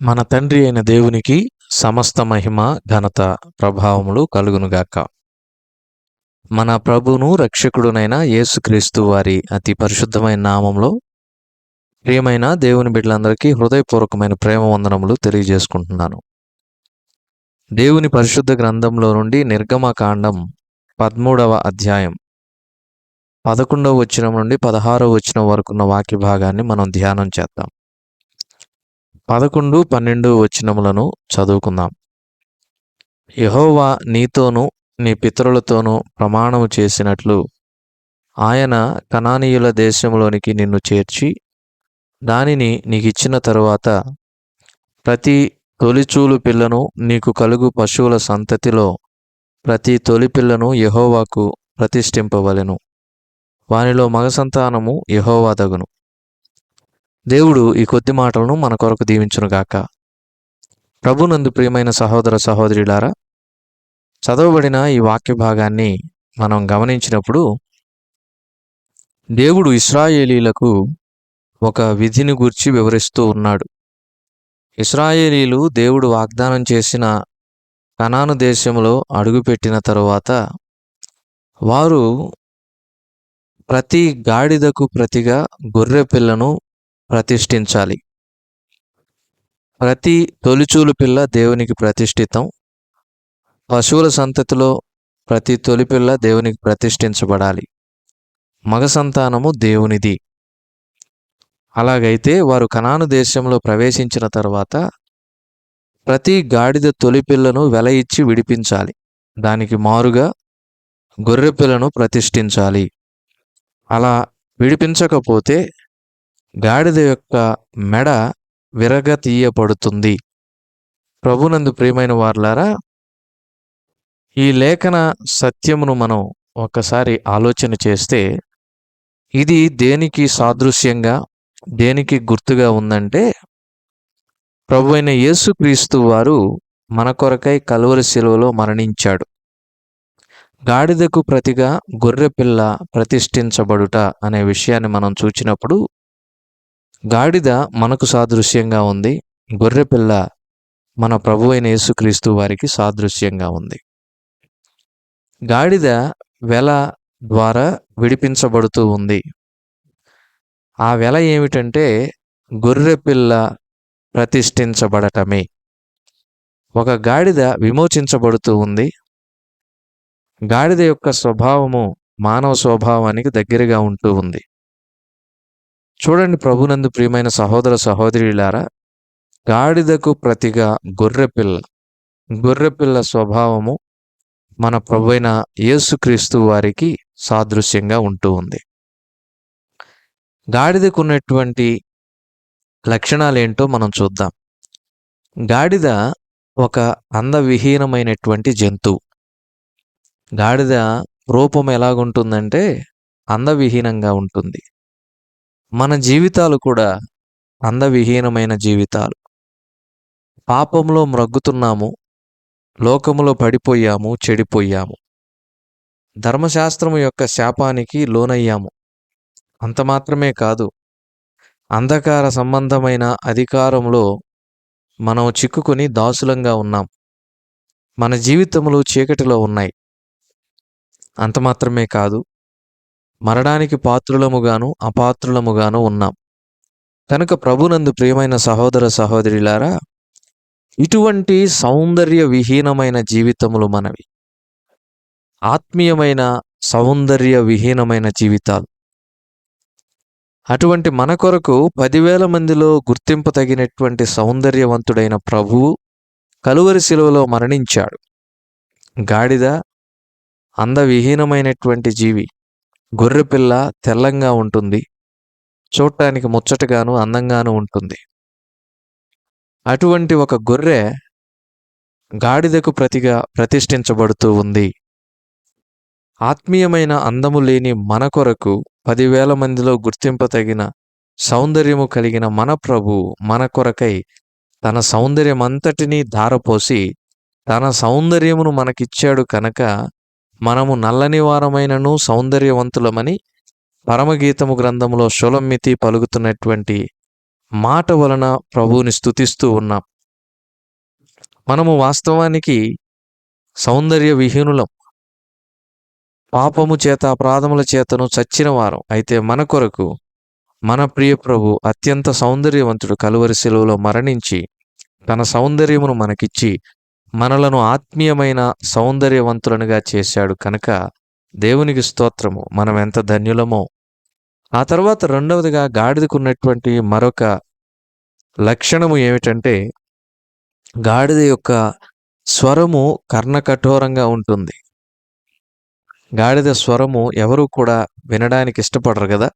మన తండ్రి అయిన దేవునికి సమస్త మహిమ ఘనత ప్రభావములు కలుగునుగాక. మన ప్రభువును రక్షకుడునైన యేసుక్రీస్తు వారి అతి పరిశుద్ధమైన నామంలో ప్రియమైన దేవుని బిడ్డలందరికీ హృదయపూర్వకమైన ప్రేమ వందనములు తెలియజేసుకుంటున్నాను. దేవుని పరిశుద్ధ గ్రంథంలో నుండి నిర్గమకాండం 13వ అధ్యాయం 11వ వచనం నుండి 16వ వచనం వరకున్న వాక్య భాగాన్ని మనం ధ్యానం చేద్దాం. 11, 12 వచనములను చదువుకుందాం. యెహోవా నీతోనూ నీ పితరులతోనూ ప్రమాణము చేసినట్లు ఆయన కనానీయుల దేశంలోనికి నిన్ను చేర్చి దానిని నీకిచ్చిన తరువాత ప్రతి తొలిచూలు పిల్లను నీకు కలుగు పశువుల సంతతిలో ప్రతి తొలి పిల్లను యెహోవాకు ప్రతిష్ఠింపవలెను. వానిలో మగ సంతానము యెహోవాదగును. దేవుడు ఈ కొద్ది మాటలను మన కొరకు దీవించునుగాక. ప్రభునందు ప్రియమైన సహోదర సహోదరులారా, చదవబడిన ఈ వాక్య భాగాన్ని మనం గమనించినప్పుడు దేవుడు ఇశ్రాయేలీలకు ఒక విధిని గూర్చి వివరిస్తూ ఉన్నాడు. ఇశ్రాయేలీలు దేవుడు వాగ్దానం చేసిన కనాను దేశంలో అడుగుపెట్టిన తరువాత వారు ప్రతి గాడిదకు ప్రతిగా గొర్రె పిల్లను ప్రతిష్ఠించాలి. ప్రతి తొలిచూలు పిల్ల దేవునికి ప్రతిష్ఠితం. పశువుల సంతతిలో ప్రతి తొలి పిల్ల దేవునికి ప్రతిష్ఠించబడాలి. మగ సంతానము దేవునిది. అలాగైతే వారు కనాను దేశంలో ప్రవేశించిన తర్వాత ప్రతి గాడిద తొలి పిల్లను వెల ఇచ్చి విడిపించాలి. దానికి మారుగా గొర్రె పిల్లను ప్రతిష్ఠించాలి. అలా విడిపించకపోతే గాడిద యొక్క మెడ విరగతీయబడుతుంది. ప్రభునందు ప్రియమైన వారలారా, ఈ లేఖన సత్యమును మనం ఒక్కసారి ఆలోచన చేస్తే ఇది దేనికి సాదృశ్యంగా, దేనికి గుర్తుగా ఉందంటే, ప్రభు అయిన యేసుక్రీస్తు వారు మన కొరకై కలువరి శిలువలో మరణించాడు. గాడిదకు ప్రతిగా గొర్రె పిల్ల ప్రతిష్ఠించబడుట అనే విషయాన్ని మనం చూచినప్పుడు గాడిద మనకు సాదృశ్యంగా ఉంది, గొర్రెపిల్ల మన ప్రభు అయిన యేసుక్రీస్తు వారికి సాదృశ్యంగా ఉంది. గాడిద వెల ద్వారా విడిపించబడుతూ ఉంది. ఆ వెల ఏమిటంటే గొర్రెపిల్ల ప్రతిష్ఠించబడటమే. ఒక గాడిద విమోచించబడుతూ ఉంది. గాడిద యొక్క స్వభావము మానవ స్వభావానికి దగ్గరగా ఉంటూ ఉంది. చూడండి ప్రభునందు ప్రియమైన సహోదర సహోదరులారా, గాడిదకు ప్రతిగా గొర్రెపిల్ల స్వభావము మన ప్రభువైన యేసుక్రీస్తు వారికి సాదృశ్యంగా ఉంటూ ఉంది. గాడిదకు ఉన్నటువంటి లక్షణాలేంటో మనం చూద్దాం. గాడిద ఒక అందవిహీనమైనటువంటి జంతువు. గాడిద రూపం ఎలాగుంటుందంటే అందవిహీనంగా ఉంటుంది. మన జీవితాలు కూడా అందవిహీనమైన జీవితాలు. పాపంలో మ్రగ్గుతున్నాము, లోకములో పడిపోయాము, చెడిపోయాము. ధర్మశాస్త్రము యొక్క శాపానికి లోనయ్యాము. అంత మాత్రమే కాదు, అంధకార సంబంధమైన అధికారంలో మనం చిక్కుకొని దాసులంగా ఉన్నాం. మన జీవితములు చీకటిలో ఉన్నాయి. అంత మాత్రమే కాదు, మరణానికి పాత్రులముగాను అపాత్రులముగాను ఉన్నాం. కనుక ప్రభునందు ప్రియమైన సహోదర సహోదరులారా, ఇటువంటి సౌందర్య విహీనమైన జీవితములు మనవి. ఆత్మీయమైన సౌందర్య విహీనమైన జీవితాలు. అటువంటి మన కొరకు 10,000 మందిలో గుర్తింపు తగినటువంటి సౌందర్యవంతుడైన ప్రభువు కలువరి శిలువలో మరణించాడు. గాడిద అందవిహీనమైనటువంటి జీవి. గొర్రెపిల్ల తెల్లంగా ఉంటుంది, చూడటానికి ముచ్చటగాను అందంగాను ఉంటుంది. అటువంటి ఒక గొర్రె గాడిదకు ప్రతిగా ప్రతిష్ఠించబడుతూ ఉంది. ఆత్మీయమైన అందము లేని మన కొరకు 10,000 మందిలో గుర్తింపతగిన సౌందర్యము కలిగిన మన ప్రభు మన కొరకై తన సౌందర్యమంతటినీ ధారపోసి తన సౌందర్యమును మనకిచ్చాడు. కనుక మనము నల్లని వారమైనను సౌందర్యవంతులమని పరమగీతము గ్రంథములో షొలొమ్మితి పలుకుతున్నటువంటి మాట వలన ప్రభువుని స్తుతిస్తూ ఉన్నాం. మనము వాస్తవానికి సౌందర్య విహీనులం, పాపము చేత అపరాధముల చేతను చచ్చిన వారం. అయితే మన కొరకు మన ప్రియ ప్రభు అత్యంత సౌందర్యవంతుడు కలువరి శిలువలో మరణించి తన సౌందర్యమును మనకిచ్చి మనలను ఆత్మీయమైన సౌందర్యవంతులనుగా చేశాడు కనుక దేవునికి స్తోత్రము. మనం ఎంత ధన్యులమో. ఆ తర్వాత రెండవదిగా గాడిదకున్నటువంటి మరొక లక్షణము ఏమిటంటే, గాడిద యొక్క స్వరము కర్ణకఠోరంగా ఉంటుంది. గాడిద స్వరము ఎవరు కూడా వినడానికి ఇష్టపడరు కదా.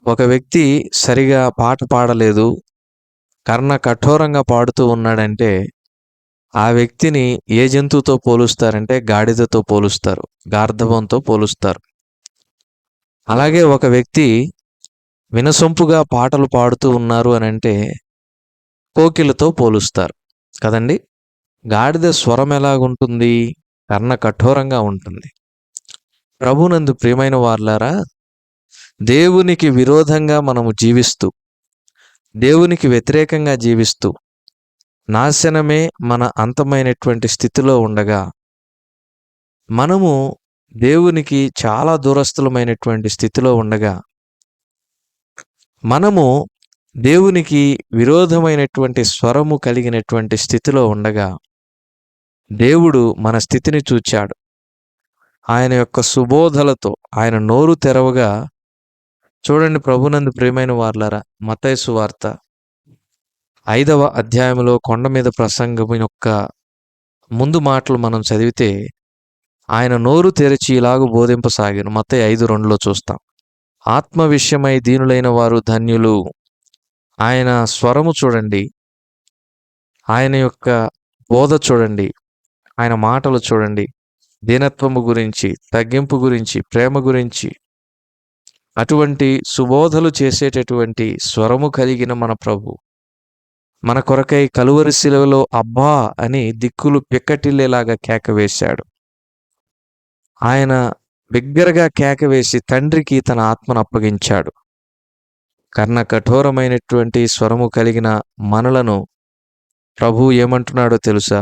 ఒక వ్యక్తి సరిగా పాట పాడలేదు, కర్ణ కఠోరంగా పాడుతూ ఉన్నాడంటే ఆ వ్యక్తిని ఏ జంతువుతో పోలుస్తారంటే గాడిదతో పోలుస్తారు, గార్ధవంతో పోలుస్తారు. అలాగే ఒక వ్యక్తి వినసొంపుగా పాటలు పాడుతూ ఉన్నారు అని అంటే కోకిలతో పోలుస్తారు కదండి. గాడిద స్వరం ఎలాగుంటుంది? కర్ణ కఠోరంగా ఉంటుంది. ప్రభునందు ప్రియమైన వార్లారా, దేవునికి విరోధంగా మనము జీవిస్తూ, దేవునికి వ్యతిరేకంగా జీవిస్తూ, నాశనమే మన అంతమైనటువంటి స్థితిలో ఉండగా, మనము దేవునికి చాలా దూరస్థులమైనటువంటి స్థితిలో ఉండగా, మనము దేవునికి విరోధమైనటువంటి స్వరము కలిగినటువంటి స్థితిలో ఉండగా, దేవుడు మన స్థితిని చూచాడు. ఆయన యొక్క సుబోధలతో ఆయన నోరు తెరవగా, చూడండి ప్రభునందు ప్రియమైన వార్లారా, మత్తయి సువార్త 5వ అధ్యాయంలో కొండ మీద ప్రసంగం యొక్క ముందు మాటలు మనం చదివితే, ఆయన నోరు తెరిచి ఇలాగు బోధింపసాగాను. మత్తయి 5:2లో చూస్తాం. ఆత్మ విషయమై దీనులైన వారు ధన్యులు. ఆయన స్వరము చూడండి, ఆయన యొక్క బోధ చూడండి, ఆయన మాటలు చూడండి, దీనత్వము గురించి, తగ్గింపు గురించి, ప్రేమ గురించి, అటువంటి సుబోధలు చేసేటటువంటి స్వరము కలిగిన మన ప్రభు మన కొరకై కలువరి శిలువలో అబ్బా అని దిక్కులు పిక్కటిల్లేలాగా కేక వేశాడు. ఆయన బిగ్గరగా కేక వేసి తండ్రికి తన ఆత్మను అప్పగించాడు. కర్ణ కఠోరమైనటువంటి స్వరము కలిగిన మనలను ప్రభు ఏమంటున్నాడో తెలుసా?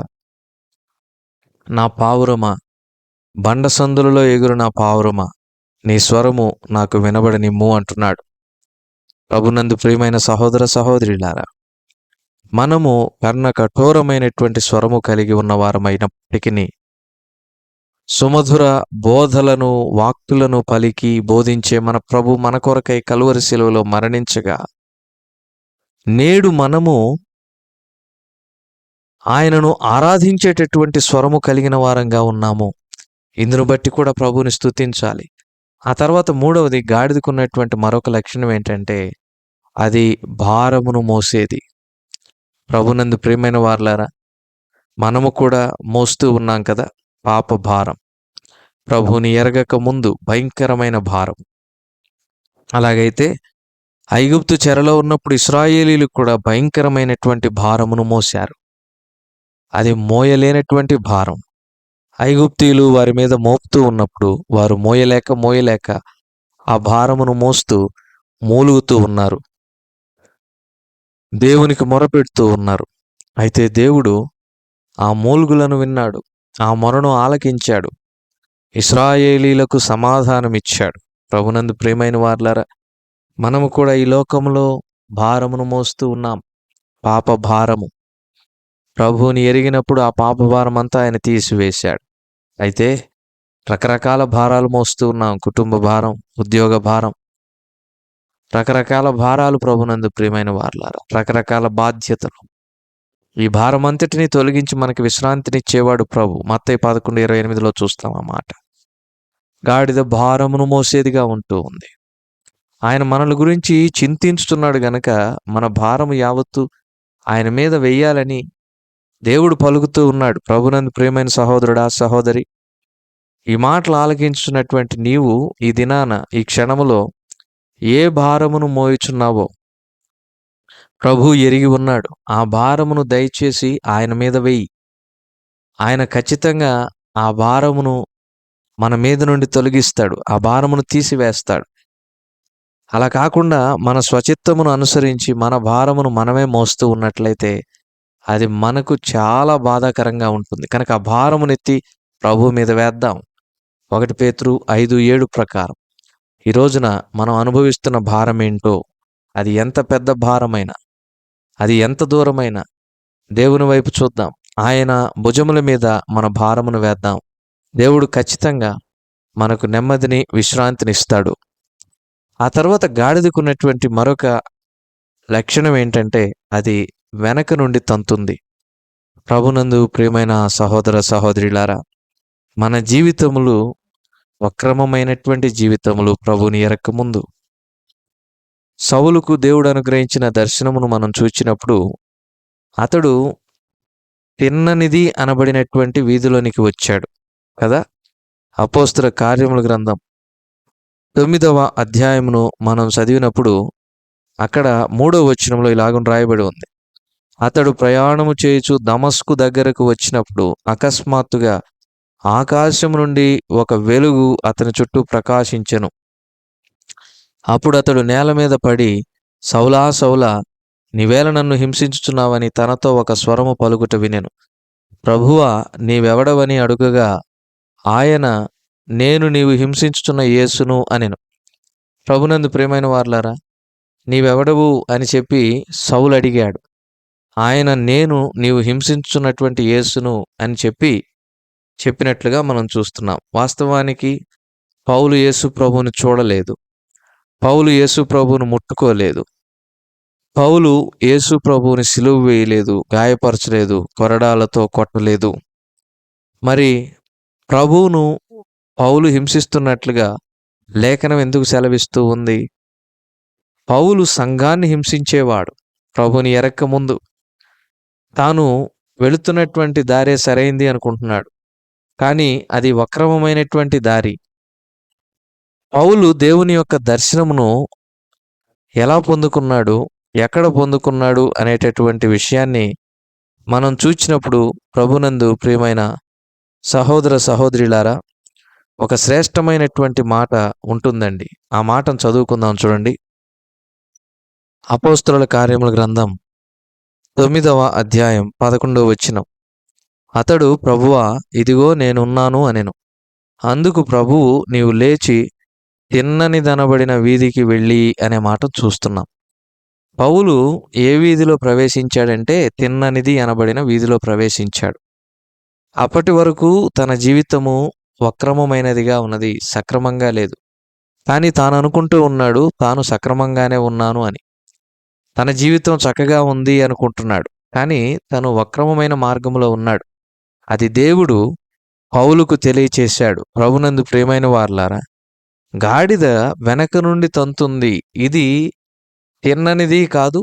నా పావురమా, బండసందులలో ఎగురు నా పావురమా, నీ స్వరము నాకు వినబడనిమ్ము అంటున్నాడు. ప్రభునందు ప్రియమైన సహోదర సహోదరులారా, మనము కర్ణ కఠోరమైనటువంటి స్వరము కలిగి ఉన్నవారమైనప్పటికీ సుమధుర బోధలను, వాక్కులను పలికి బోధించే మన ప్రభు మన కొరకై కలువరి శిలువలో మరణించగా, నేడు మనము ఆయనను ఆరాధించేటటువంటి స్వరము కలిగిన వారంగా ఉన్నాము. ఇందును బట్టి కూడా ప్రభువుని స్తుతించాలి. ఆ తర్వాత మూడవది, గాడిదకున్నటువంటి మరొక లక్షణం ఏంటంటే, అది భారమును మోసేది. ప్రభునందు ప్రియమైన వారలారా, మనము కూడా మోస్తూ ఉన్నాం కదా పాప భారం. ప్రభువుని ఎరగక ముందు భయంకరమైన భారం. అలాగైతే ఐగుప్తు చెరలో ఉన్నప్పుడు ఇశ్రాయేలీలు కూడా భయంకరమైనటువంటి భారమును మోశారు. అది మోయలేనటువంటి భారం. ఐగుప్తీయులు వారి మీద మోపుతూ ఉన్నప్పుడు వారు మోయలేక ఆ భారమును మోస్తూ మూలుగుతూ ఉన్నారు, దేవునికి మొరపెడుతూ ఉన్నారు. అయితే దేవుడు ఆ మూలుగులను విన్నాడు, ఆ మొరను ఆలకించాడు, ఇశ్రాయేలీలకు సమాధానమిచ్చాడు. ప్రభునందు ప్రియమైన వార్లారా, మనము కూడా ఈ లోకంలో భారమును మోస్తూ ఉన్నాం, పాప భారము. ప్రభువుని ఎరిగినప్పుడు ఆ పాప భారం అంతా ఆయన తీసివేశాడు. అయితే రకరకాల భారాలు మోస్తూ ఉన్నాం. కుటుంబ భారం, ఉద్యోగ భారం, రకరకాల భారాలు ప్రభునందు ప్రియమైన వారలారా, రకరకాల బాధ్యతలు. ఈ భారం అంతటినీ తొలగించి మనకి విశ్రాంతినిచ్చేవాడు ప్రభు. మత్తయి 11:28లో చూస్తాం ఆ మాట. గాడిద భారమును మోసేదిగా ఉంటూ ఉంది. ఆయన మనల గురించి చింతించుతున్నాడు గనక మన భారము యావత్తు ఆయన మీద వెయ్యాలని దేవుడు పలుకుతూ ఉన్నాడు. ప్రభునందు ప్రియమైన సహోదరుడా, సహోదరి, ఈ మాటలు ఆలకించున్నటువంటి నీవు ఈ దినాన, ఈ క్షణములో ఏ భారమును మోయుచున్నావో ప్రభు ఎరిగి ఉన్నాడు. ఆ భారమును దయచేసి ఆయన మీద వెయ్యి. ఆయన ఖచ్చితంగా ఆ భారమును మన మీద నుండి తొలగిస్తాడు, ఆ భారమును తీసివేస్తాడు. అలా కాకుండా మన స్వచిత్తమును అనుసరించి మన భారమును మనమే మోస్తూ ఉన్నట్లయితే అది మనకు చాలా బాధాకరంగా ఉంటుంది. కనుక ఆ భారమునెత్తి ప్రభువు మీద వేద్దాం. 1 పేతురు 5:7 ప్రకారం ఈ రోజున మనం అనుభవిస్తున్న భారమేంటో, అది ఎంత పెద్ద భారమైనా, అది ఎంత దూరమైనా దేవుని వైపు చూద్దాం. ఆయన భుజముల మీద మన భారమును వేద్దాం. దేవుడు ఖచ్చితంగా మనకు నెమ్మదిని, విశ్రాంతినిస్తాడు. ఆ తర్వాత గాడిదకున్నటువంటి మరొక లక్షణం ఏంటంటే, అది వెనక నుండి తంతుంది. ప్రభునందు ప్రియమైన సహోదర సహోదరులారా, మన జీవితములు వక్రమమైనటువంటి జీవితములు ప్రభుని ఎరక్కముందు. సౌలుకు దేవుడు అనుగ్రహించిన దర్శనమును మనం చూచినప్పుడు అతడు తిన్ననిది అనబడినటువంటి వీధిలోనికి వచ్చాడు కదా. అపోస్తల కార్యముల గ్రంథం 9వ అధ్యాయమును మనం చదివినప్పుడు అక్కడ 3వ వచనంలో ఇలాగ రాయబడి ఉంది. అతడు ప్రయాణము చేయుచు దమస్కు దగ్గరకు వచ్చినప్పుడు అకస్మాత్తుగా ఆకాశం నుండి ఒక వెలుగు అతని చుట్టూ ప్రకాశించెను. అప్పుడు అతడు నేల మీద పడి, సౌలా సౌలా, నీవేళ నన్ను హింసించుచున్నావని తనతో ఒక స్వరము పలుకుట వినెను. ప్రభువా, నీవెవడవని అడుగగా ఆయన, నేను నీవు హింసించుచున్న యేసును అనెను. ప్రభునందు ప్రియమైన వారలారా, నీవెవడవు అని చెప్పి సౌలు అడిగాడు. ఆయన, నేను నీవు హింసించుచున్నటువంటి యేసును అని చెప్పినట్లుగా మనం చూస్తున్నాం. వాస్తవానికి పౌలు యేసు ప్రభువుని చూడలేదు. పౌలు యేసు ప్రభువును ముట్టుకోలేదు. పౌలు యేసు ప్రభువుని సిలువ వేయలేదు, గాయపరచలేదు, కొరడాలతో కొట్టలేదు. మరి ప్రభువును పౌలు హింసిస్తున్నట్లుగా లేఖనం ఎందుకు సెలవిస్తూ ఉంది? పౌలు సంఘాన్ని హింసించేవాడు. ప్రభుని ఎరక్క ముందు తాను వెళుతున్నటువంటి దారే సరైంది అనుకుంటున్నాడు, కానీ అది వక్రమమైనటువంటి దారి. పౌలు దేవుని యొక్క దర్శనమును ఎలా పొందుకున్నాడు, ఎక్కడ పొందుకున్నాడు అనేటటువంటి విషయాన్ని మనం చూచినప్పుడు ప్రభునందు ప్రియమైన సహోదర సహోదరులారా, ఒక శ్రేష్టమైనటువంటి మాట ఉంటుందండి. ఆ మాటను చదువుకుందాం చూడండి. అపోస్తలుల కార్యముల గ్రంథం 9వ అధ్యాయం 11వ వచనం. అతడు, ప్రభువా, ఇదిగో నేనున్నాను అనెను. అందుకు ప్రభువు, నీవు లేచి తిన్ననిదనబడిన వీధికి వెళ్ళి అనే మాట చూస్తున్నాం. పౌలు ఏ వీధిలో ప్రవేశించాడంటే తిన్ననిది అనబడిన వీధిలో ప్రవేశించాడు. అప్పటి వరకు తన జీవితము వక్రమమైనదిగా ఉన్నది, సక్రమంగా లేదు. కానీ తాను అనుకుంటూ ఉన్నాడు తాను సక్రమంగానే ఉన్నాను అని. తన జీవితం చక్కగా ఉంది అనుకుంటున్నాడు, కానీ తను వక్రమమైన మార్గంలో ఉన్నాడు. అది దేవుడు పౌలుకు తెలియచేశాడు. ప్రభునందు ప్రియమైన వారలారా, గాడిద వెనక నుండి తంతుంది. ఇది తిన్ననిది కాదు,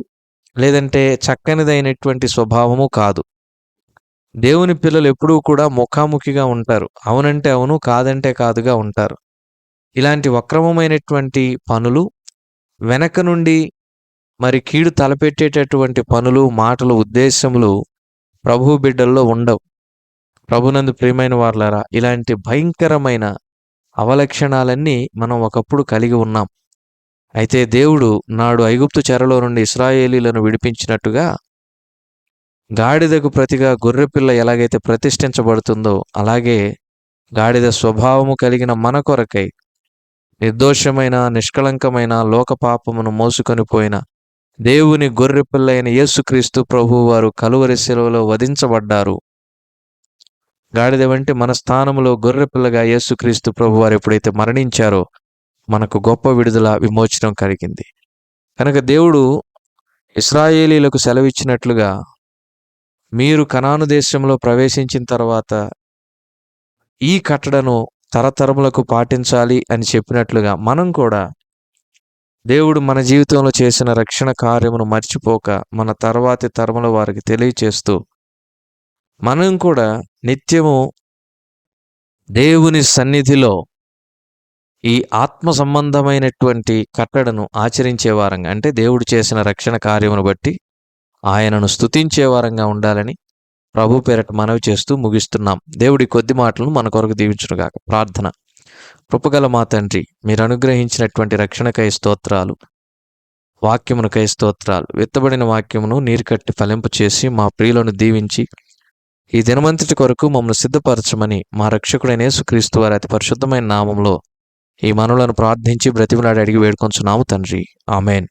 లేదంటే చక్కనిదైనటువంటి స్వభావము కాదు. దేవుని పిల్లలు ఎప్పుడూ కూడా ముఖాముఖిగా ఉంటారు. అవునంటే అవును, కాదంటే కాదుగా ఉంటారు. ఇలాంటి వక్రమమైనటువంటి పనులు, వెనక నుండి మరి కీడు తలపెట్టేటటువంటి పనులు, మాటలు, ఉద్దేశములు ప్రభు బిడ్డల్లో ఉండవు. ప్రభునందు ప్రియమైన వారలారా, ఇలాంటి భయంకరమైన అవలక్షణాలన్నీ మనం ఒకప్పుడు కలిగి ఉన్నాం. అయితే దేవుడు నాడు ఐగుప్తు చెరలో నుండి ఇశ్రాయేలీలను విడిపించినట్టుగా గాడిదకు ప్రతిగా గొర్రెపిల్ల ఎలాగైతే ప్రతిష్ఠించబడుతుందో, అలాగే గాడిద స్వభావము కలిగిన మన కొరకై నిర్దోషమైన, నిష్కళంకమైన లోకపాపమును మోసుకొని పోయిన దేవుని గొర్రెపిల్ల అయిన యేసుక్రీస్తు ప్రభువు వారు కలువరి శిలువలో వధించబడ్డారు. గాడిద వంటి మన స్థానంలో గొర్రెపిల్లగా యేసుక్రీస్తు ప్రభు వారు ఎప్పుడైతే మరణించారో మనకు గొప్ప విడుదల, విమోచనం కలిగింది. కనుక దేవుడు ఇశ్రాయేలీలకు సెలవిచ్చినట్లుగా మీరు కనాను దేశంలో ప్రవేశించిన తర్వాత ఈ కట్టడను తరతరములకు పాటించాలి అని చెప్పినట్లుగా మనం కూడా దేవుడు మన జీవితంలో చేసిన రక్షణ కార్యమును మర్చిపోక మన తర్వాతి తరముల వారికి తెలియచేస్తూ మనం కూడా నిత్యము దేవుని సన్నిధిలో ఈ ఆత్మ సంబంధమైనటువంటి కట్టడను ఆచరించే వారంగా, అంటే దేవుడు చేసిన రక్షణ కార్యమును బట్టి ఆయనను స్తుతించే వారంగా ఉండాలని ప్రభు పేరట మనవి చేస్తూ ముగిస్తున్నాం. దేవుడి కొద్ది మాటలను మన కొరకు దీవించునుగాక. ప్రార్థన. కృపగల మా తండ్రి, మీరు అనుగ్రహించినటువంటి రక్షణకై స్తోత్రాలు. వాక్యమునకై స్తోత్రాలు. విత్తబడిన వాక్యమును నీరు కట్టి ఫలింప చేసి మా ప్రియులను దీవించి ఈ దినమంతటి కొరకు మమ్మల్ని సిద్ధపరచమని మా రక్షకుడైన యేసుక్రీస్తు వారి అతి పరిశుద్ధమైన నామంలో ఈ మనవులను ప్రార్థించి బ్రతిమలాడి అడిగి వేడుకొంచున్నాము తండ్రి. ఆమెన్.